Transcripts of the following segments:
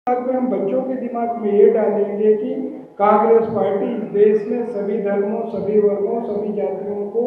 में हम बच्चों के दिमाग में ये डालेंगे कि कांग्रेस पार्टी इस देश में सभी धर्मों, सभी वर्गों, सभी जातियों को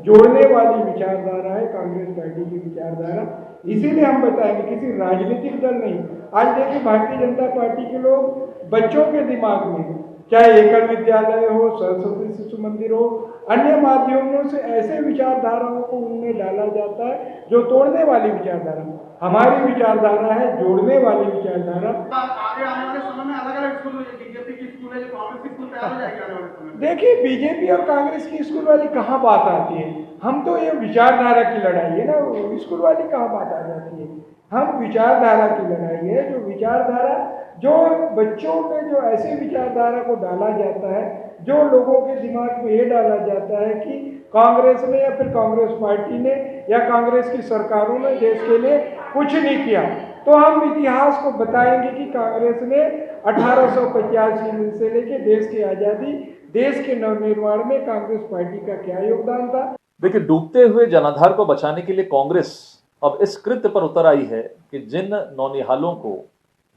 जोड़ने वाली विचारधारा है कांग्रेस पार्टी की विचारधारा। इसीलिए हम बताएंगे, किसी राजनीतिक दल नहीं। आज देखिए भारतीय जनता पार्टी के लोग बच्चों के दिमाग में, चाहे एकल विद्यालय हो, सरस्वती शिशु मंदिर हो, अन्य माध्यमों से ऐसे विचारधाराओं को उनमें डाला जाता है जो तोड़ने वाली विचारधारा। हमारी विचारधारा है जोड़ने वाली विचारधारा। आगे आने वाले समय में अलग अलग स्कूल, बीजेपी की स्कूल है, कांग्रेस की स्कूल तैयार हो जाएगी आने वाले समय में। देखिए बीजेपी और कांग्रेस की स्कूल वाली कहाँ बात आती है। हम तो ये विचारधारा की लड़ाई है ना, स्कूल वाली कहाँ बात आ जाती है। हम विचारधारा की लड़ाई है, जो विचारधारा, जो बच्चों में जो ऐसे विचारधारा को डाला जाता है, जो लोगों के दिमाग में ये डाला जाता है कि कांग्रेस ने या फिर कांग्रेस पार्टी ने या कांग्रेस की सरकारों ने देश के लिए कुछ नहीं किया। तो हम इतिहास को बताएंगे कि कांग्रेस ने 1885 से लेकर देश की आजादी, देश के नवनिर्माण में कांग्रेस पार्टी का क्या योगदान था। देखिए, डूबते हुए जनाधार को बचाने के लिए कांग्रेस अब इस कृत्य पर उतर आई है कि जिन नौनिहालों को,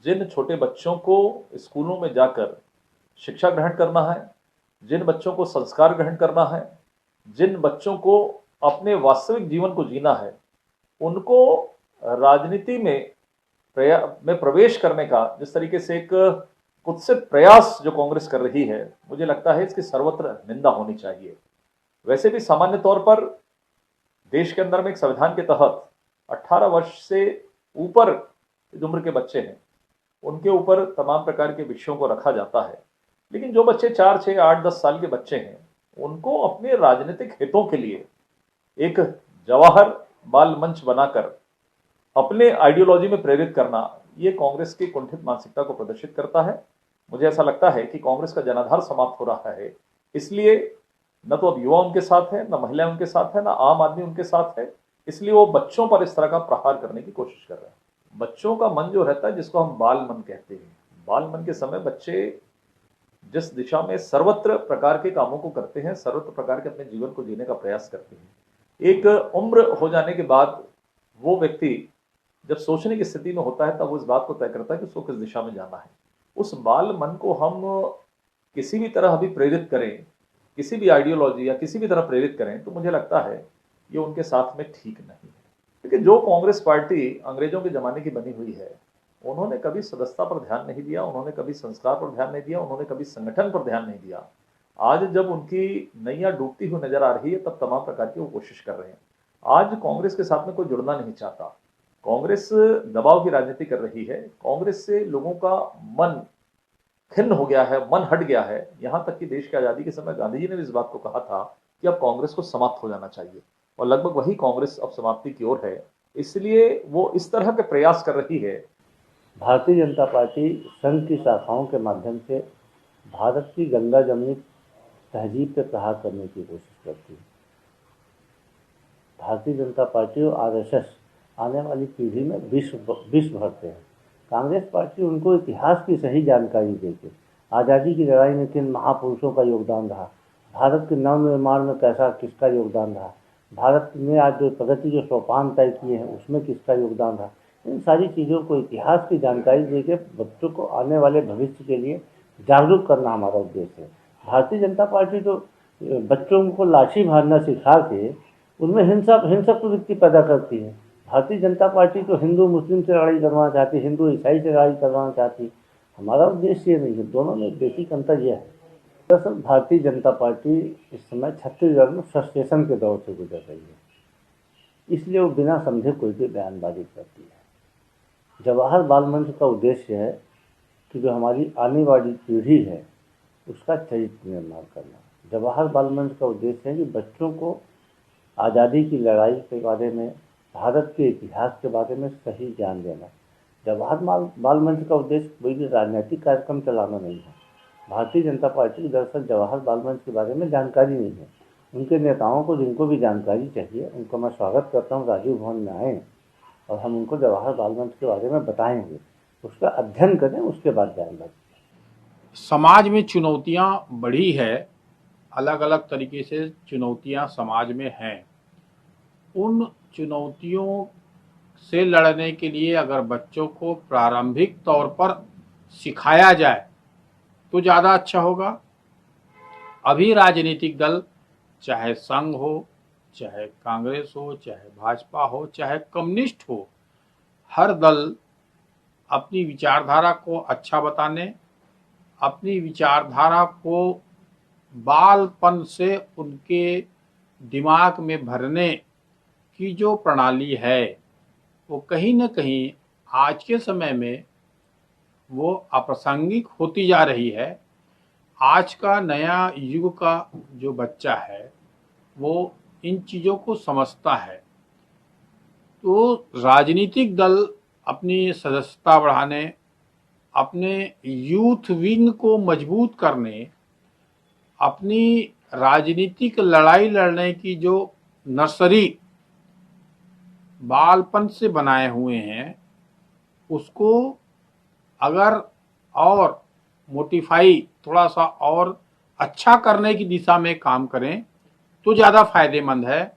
जिन छोटे बच्चों को स्कूलों में जाकर शिक्षा ग्रहण करना है, जिन बच्चों को संस्कार ग्रहण करना है, जिन बच्चों को अपने वास्तविक जीवन को जीना है, उनको राजनीति में प्रवेश करने का जिस तरीके से एक कुत्सित प्रयास जो कांग्रेस कर रही है, मुझे लगता है इसकी सर्वत्र निंदा होनी चाहिए। वैसे भी सामान्य तौर पर देश के अंदर में एक संविधान के तहत 18 वर्ष से ऊपर उम्र के बच्चे हैं, उनके ऊपर तमाम प्रकार के विषयों को रखा जाता है। लेकिन जो बच्चे 4, 6, 8, 10 साल के बच्चे हैं, उनको अपने राजनीतिक हितों के लिए एक जवाहर बाल मंच बनाकर अपने आइडियोलॉजी में प्रेरित करना, ये कांग्रेस की कुंठित मानसिकता को प्रदर्शित करता है। मुझे ऐसा लगता है कि कांग्रेस का जनाधार समाप्त हो रहा है, इसलिए न तो अब युवा उनके साथ है, न महिलाएं उनके साथ है, न आम आदमी उनके साथ है, इसलिए वो बच्चों पर इस तरह का प्रहार करने की कोशिश कर रहे हैं। बच्चों का मन जो रहता है, जिसको हम बाल मन कहते हैं, बाल मन के समय बच्चे जिस दिशा में सर्वत्र प्रकार के कामों को करते हैं, सर्वत्र प्रकार के अपने जीवन को जीने का प्रयास करते हैं, एक उम्र हो जाने के बाद वो व्यक्ति जब सोचने की स्थिति में होता है, तब वो इस बात को तय करता है कि उसको किस दिशा में जाना है। उस बाल मन को हम किसी भी तरह अभी प्रेरित करें, किसी भी आइडियोलॉजी या किसी भी तरह प्रेरित करें, तो मुझे लगता है ये उनके साथ में ठीक नहीं है। क्योंकि जो कांग्रेस पार्टी अंग्रेजों के जमाने की बनी हुई है, उन्होंने कभी सदस्यता पर ध्यान नहीं दिया, उन्होंने कभी संस्कार पर ध्यान नहीं दिया, उन्होंने कभी संगठन पर ध्यान नहीं दिया। आज जब उनकी नैया डूबती हुई नजर आ रही है, तब तमाम प्रकार की वो कोशिश कर रहे हैं। आज कांग्रेस के साथ में कोई जुड़ना नहीं चाहता। कांग्रेस दबाव की राजनीति कर रही है। कांग्रेस से लोगों का मन खिन्न हो गया है, मन हट गया है। यहां तक कि देश की आजादी के समय गांधी जी ने भी इस बात को कहा था कि अब कांग्रेस को समाप्त हो जाना चाहिए, और लगभग वही कांग्रेस अब समाप्ति की ओर है। इसलिए वो इस तरह के प्रयास कर रही है। भारतीय जनता पार्टी संघ की शाखाओं के माध्यम से भारत की गंगा जमनी तहजीब पर प्रहार करने की कोशिश करती है। भारतीय जनता पार्टी और आरएसएस आने वाली पीढ़ी में विष भरते हैं। कांग्रेस पार्टी उनको इतिहास की सही जानकारी देके, आज़ादी की लड़ाई में किन महापुरुषों का योगदान रहा, भारत के नवनिर्माण में कैसा किसका योगदान रहा, भारत ने आज जो प्रगति के सोपान तय किए हैं उसमें किसका योगदान रहा, इन सारी चीज़ों को इतिहास की जानकारी देके बच्चों को आने वाले भविष्य के लिए जागरूक करना हमारा उद्देश्य है। भारतीय जनता पार्टी तो बच्चों को लाठी मारना सिखा के उनमें हिंसक प्रवृत्ति पैदा करती है। भारतीय जनता पार्टी तो हिंदू मुस्लिम से लड़ाई करवाना चाहती, हिंदू ईसाई से लड़ाई करवाना चाहती। हमारा उद्देश्य ये नहीं है। दोनों में बेसिक अंतर यह है। दरअसल भारतीय जनता पार्टी इस समय छत्तीसगढ़ में फ्रस्ट्रेशन के दौर से गुजर रही है, इसलिए वो बिना समझे कोई भी बयानबाजी करती है। जवाहर बाल मंच का उद्देश्य है कि जो हमारी आने वाली पीढ़ी है उसका चरित्र निर्माण करना। जवाहर बाल मंच का उद्देश्य है कि बच्चों को आज़ादी की लड़ाई के बारे में, भारत के इतिहास के बारे में सही ज्ञान देना। जवाहर बाल मंच का उद्देश्य कोई भी राजनीतिक कार्यक्रम चलाना नहीं है। भारतीय जनता पार्टी की दरअसल जवाहर बाल मंच के बारे में जानकारी नहीं है। उनके नेताओं को जिनको भी जानकारी चाहिए उनको मैं स्वागत करता हूँ, राजीव भवन में आएँ और हम उनको जवाहर बाल मंच के बारे में बताएंगे, उसका अध्ययन करें, उसके बाद बयानबाजी। समाज में चुनौतियाँ बढ़ी है, अलग अलग तरीके से चुनौतियाँ समाज में हैं। उन चुनौतियों से लड़ने के लिए अगर बच्चों को प्रारंभिक तौर पर सिखाया जाए तो ज़्यादा अच्छा होगा। अभी राजनीतिक दल, चाहे संघ हो, चाहे कांग्रेस हो, चाहे भाजपा हो, चाहे कम्युनिस्ट हो, हर दल अपनी विचारधारा को अच्छा बताने, अपनी विचारधारा को बालपन से उनके दिमाग में भरने की जो प्रणाली है वो कहीं न कहीं आज के समय में वो अप्रासंगिक होती जा रही है। आज का नया युग का जो बच्चा है वो इन चीज़ों को समझता है। तो राजनीतिक दल अपनी सदस्यता बढ़ाने, अपने यूथ विंग को मजबूत करने, अपनी राजनीतिक लड़ाई लड़ने की जो नर्सरी बालपन से बनाए हुए हैं उसको अगर और मोटिफाई थोड़ा सा और अच्छा करने की दिशा में काम करें तो ज़्यादा फायदेमंद है।